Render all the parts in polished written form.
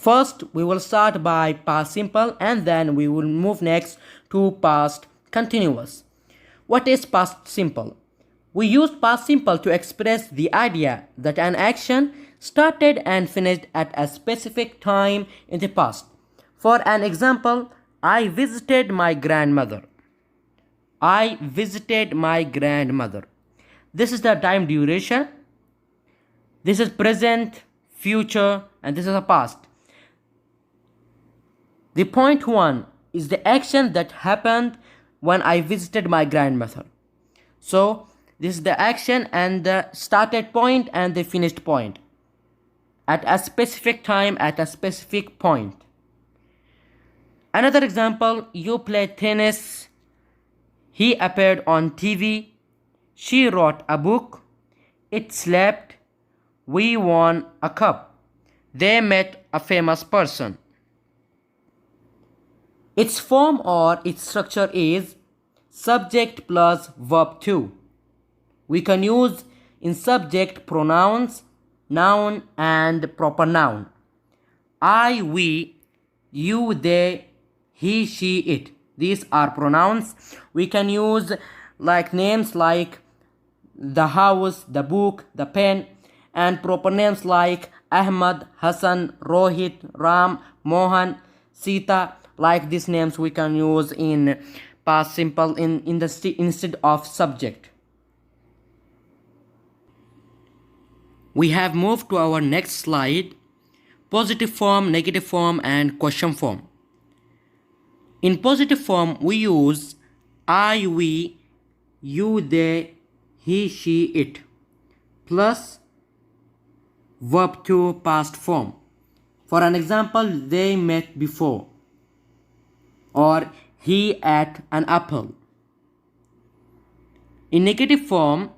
First, we will start by past simple and then we will move next to past continuous. What is past simple? We use past simple to express the idea that an action started and finished at a specific time in the past. For an example, I visited my grandmother. I visited my grandmother. This is the time duration. This is present, future, and this is the past. The point one is the action that happened when I visited my grandmother. So this is the action and the started point and the finished point at a specific time at a specific point. Another example, you play tennis. He appeared on TV. She wrote a book. It slept. We won a cup. They met a famous person. Its form or its structure is subject plus verb 2. We can use in subject pronouns, noun and proper noun. I, we, you, they, he, she, it. These are pronouns. We can use like names like the house, the book, the pen, and proper names like Ahmad, Hassan, Rohit, Ram, Mohan, Sita. Like these names we can use in past simple instead of subject. We have moved to our next slide. Positive form, negative form and question form. In positive form we use I, we, you, they, he, she, it plus verb 2 past form. For an example, they met before, or he ate an apple. In negative form,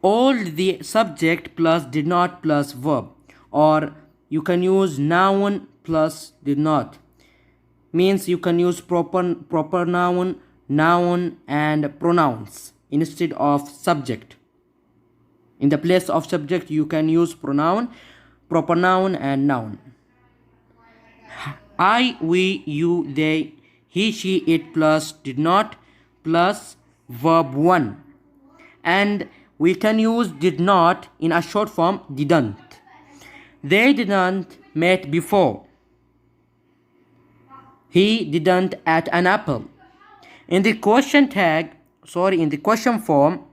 all the subject plus did not plus verb, or you can use noun plus did not. Means you can use proper noun, noun and pronouns instead of subject. In the place of subject you can use pronoun, proper noun and noun. I, we, you, they, he, she, it plus did not plus verb 1. And we can use did not in a short form didn't. They didn't met before. He didn't eat an apple. In the question form,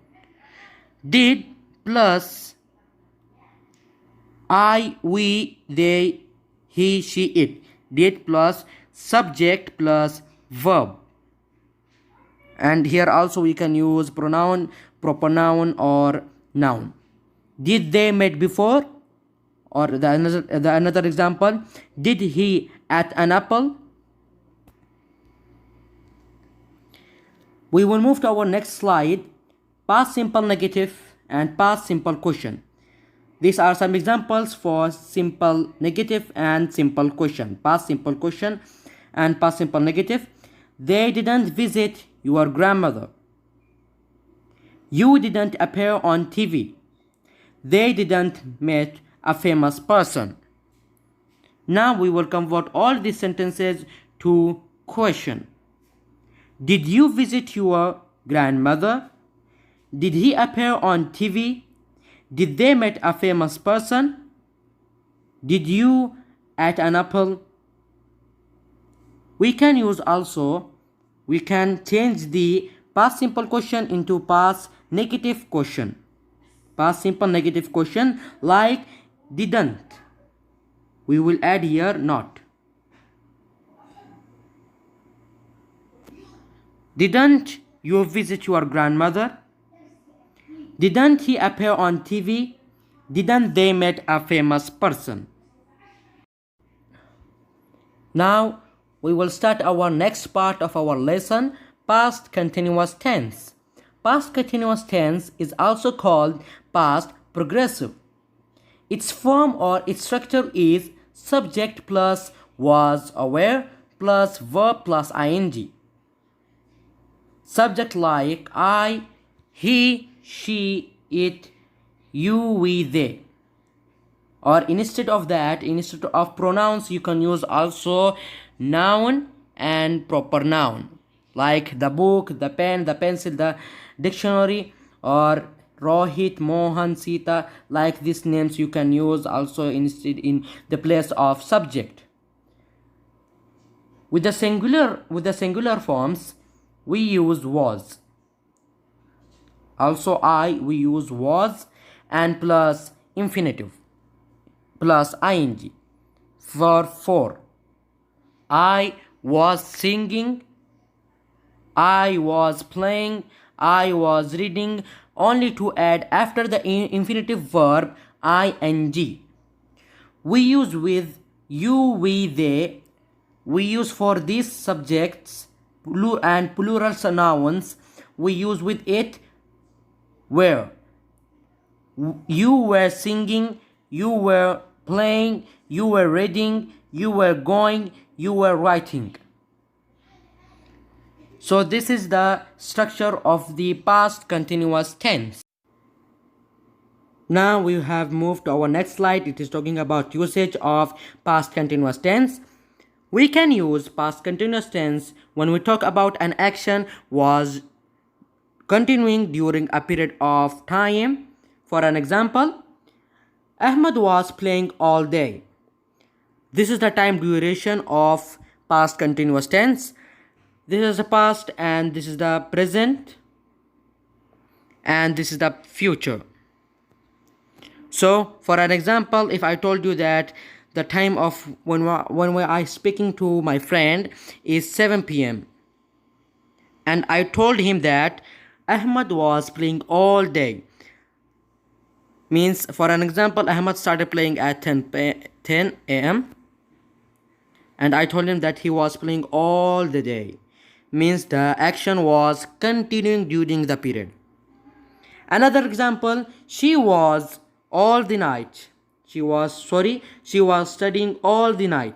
did plus I, we, they, he, she, it. Did plus subject plus verb. And here also we can use pronoun, proper noun or noun. Did they met before? Or the another example, did he eat an apple? We will move to our next slide, past simple negative and past simple question. These are some examples for simple negative and simple question. Past simple question and past simple negative. They didn't visit your grandmother. You didn't appear on TV. They didn't meet a famous person. Now we will convert all these sentences to question. Did you visit your grandmother? Did he appear on TV? Did they meet a famous person? Did you eat an apple? We can change the past simple question into past negative question. Past simple negative question like didn't. We will add here not. Didn't you visit your grandmother? Didn't he appear on TV? Didn't they meet a famous person? Now we will start our next part of our lesson, past continuous tense. Past continuous tense is also called past progressive. Its form or its structure is subject plus was or were plus verb plus ing. Subject like I, he, she, it, you, we, they. Or instead of that, instead of pronouns, you can use also noun and proper noun, like the book, the pen, the pencil, the dictionary, or Rohit, Mohan, Sita. Like these names you can use also instead in the place of subject. With the singular forms, we use was. Also we use was and plus infinitive plus ing. For I was singing, I was playing, I was reading, only to add after the infinitive verb ing. We use with you, we, they. We use for these subjects and plural nouns. We use with it where. You were singing, you were playing, you were reading, you were going, you were writing. So this is the structure of the past continuous tense. Now we have moved to our next slide. It is talking about usage of past continuous tense. We can use past continuous tense when we talk about an action was continuing during a period of time. For an example, Ahmad was playing all day. This is the time duration of past continuous tense. This is the past and this is the present and this is the future. So for an example, if I told you that the time of when I speaking to my friend is 7 p.m. and I told him that Ahmad was playing all day, means for an example, Ahmad started playing at 10 a.m. and I told him that he was playing all the day, means the action was continuing during the period. Another example, she was all the night. She was studying all the night.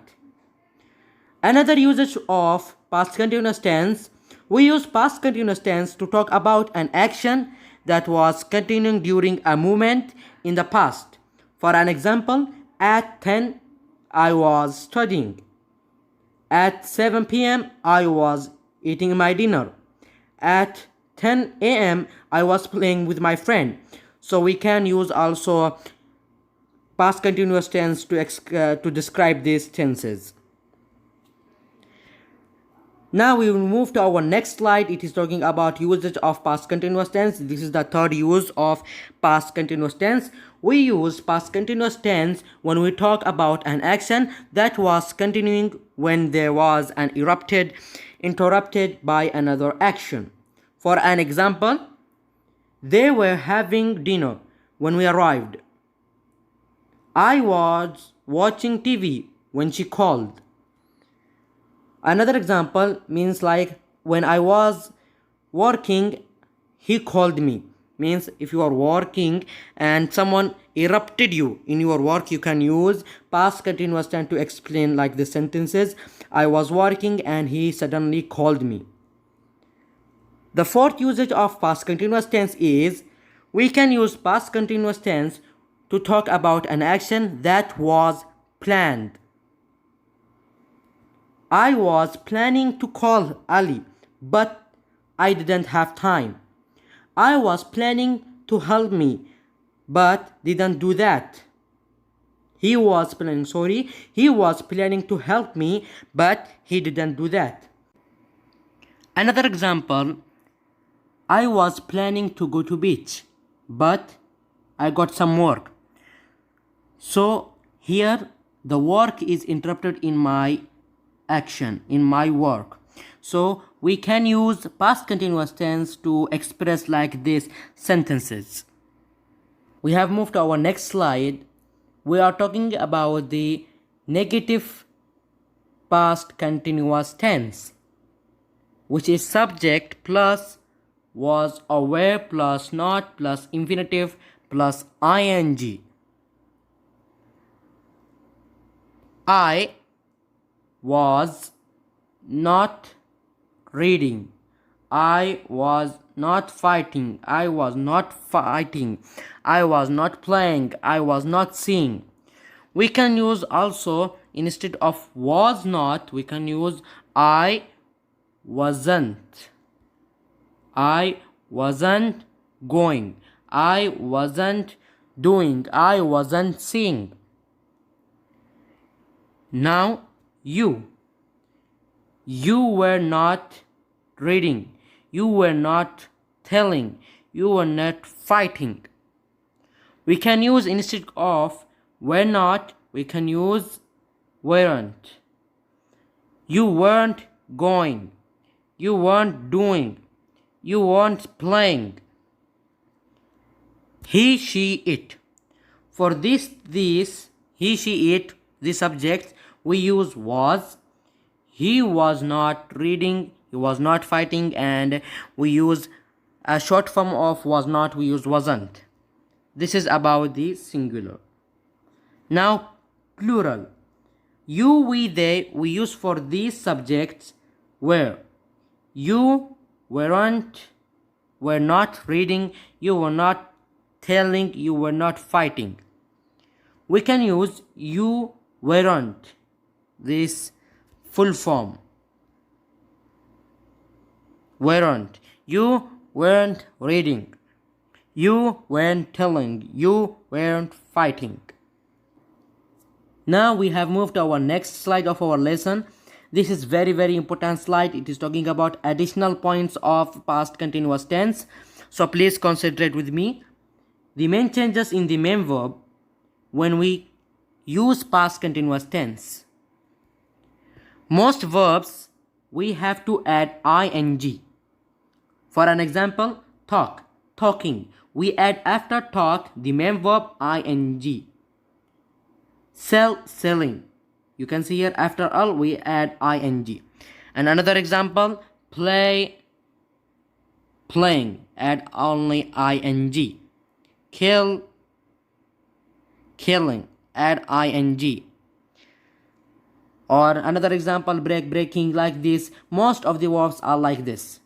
Another usage of past continuous tense, we use past continuous tense to talk about an action that was continuing during a moment in the past. For an example, at 10 I was studying. At 7 p.m. I was eating my dinner. At 10 a.m. I was playing with my friend. So we can use also past continuous tense to describe these tenses. Now we will move to our next slide. It is talking about usage of past continuous tense. This is the third use of past continuous tense. We use past continuous tense when we talk about an action that was continuing when there was an interrupted by another action. For an example, they were having dinner when we arrived. I was watching TV when she called. Another example means like when I was working, he called me. Means if you are working and someone interrupted you in your work, you can use past continuous tense to explain like the sentences. I was working and he suddenly called me. The fourth usage of past continuous tense is we can use past continuous tense to talk about an action that was planned. I was planning to call Ali, but I didn't have time. I was planning to help me, but didn't do that. He was planning to help me, but he didn't do that. Another example, I was planning to go to beach, but I got some work. So here the work is interrupted in my action, in my work. So we can use past continuous tense to express like these sentences. We have moved to our next slide. We are talking about the negative past continuous tense, which is subject plus was or were plus not plus infinitive plus ing. I was not reading. I was not fighting. I was not fighting. I was not playing. I was not seeing. We can use also, instead of was not, we can use I wasn't. I wasn't going. I wasn't doing. I wasn't seeing. Now you. You were not reading. You were not telling. You were not fighting. We can use, instead of were not, we can use weren't. You weren't going. You weren't doing. You weren't playing. He, she, it. For these, he, she, it, the subjects, we use was. He was not reading, he was not fighting, and we use a short form of was not, we use wasn't. This is about the singular. Now plural. You, we, they, we use for these subjects were. You weren't, were not reading, you were not telling, you were not fighting. We can use you weren't, this full form. Weren't. You weren't reading. You weren't telling. You weren't fighting. Now we have moved to our next slide of our lesson. This is very important slide. It is talking about additional points of past continuous tense. So please concentrate with me. The main changes in the main verb when we use past continuous tense. Most verbs we have to add ing. For an example, talk, talking. We add after talk the main verb ing. Sell, selling. You can see here after all we add ing. And another example, play, playing. Add only ing. Kill, killing. Add ing. Or another example, break, breaking, like this. Most of the verbs are like this.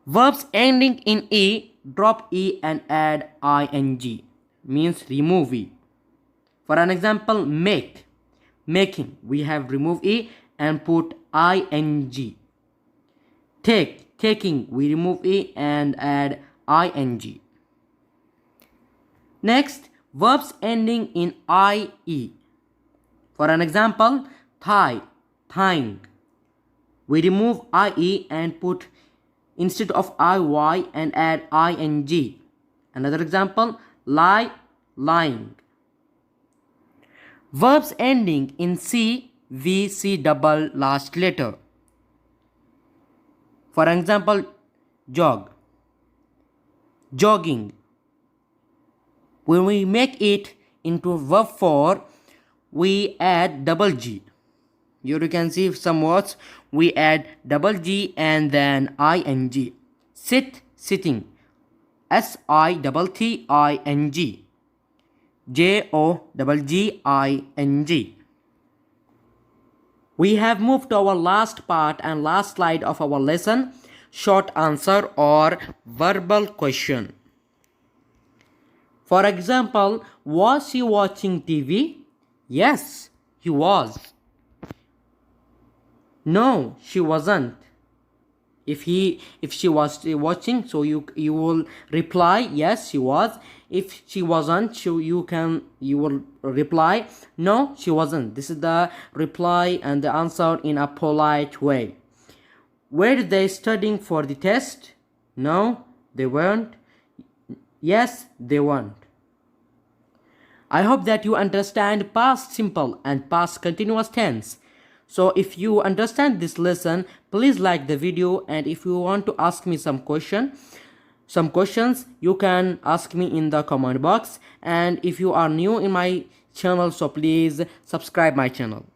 Verbs ending in e, drop e and add ing. Means remove e. For an example, make, making. We have removed e and put ing. Take, taking. We remove e and add ing. Next, verbs ending in ie. For an example, tie, tying. We remove ie and put instead of iy and add ing. Another example, lie, lying. Verbs ending in c, v, c double last letter. For example, jog, jogging. When we make it into verb 4, we add double g. Here you can see some words we add double g and then ing. Sit, sitting. SITTING. JOGGING. We have moved to our last part and last slide of our lesson, short answer or verbal question. For example, was he watching TV? Yes, he was. No, she wasn't. If she was watching, so you will reply yes, she was. If she wasn't, you will reply no, she wasn't. This is the reply and the answer in a polite way. Were they studying for the test? No, they weren't. Yes, they weren't. I hope that you understand past simple and past continuous tense. So if you understand this lesson, please like the video, and if you want to ask me some questions, you can ask me in the comment box. And if you are new in my channel, so please subscribe my channel.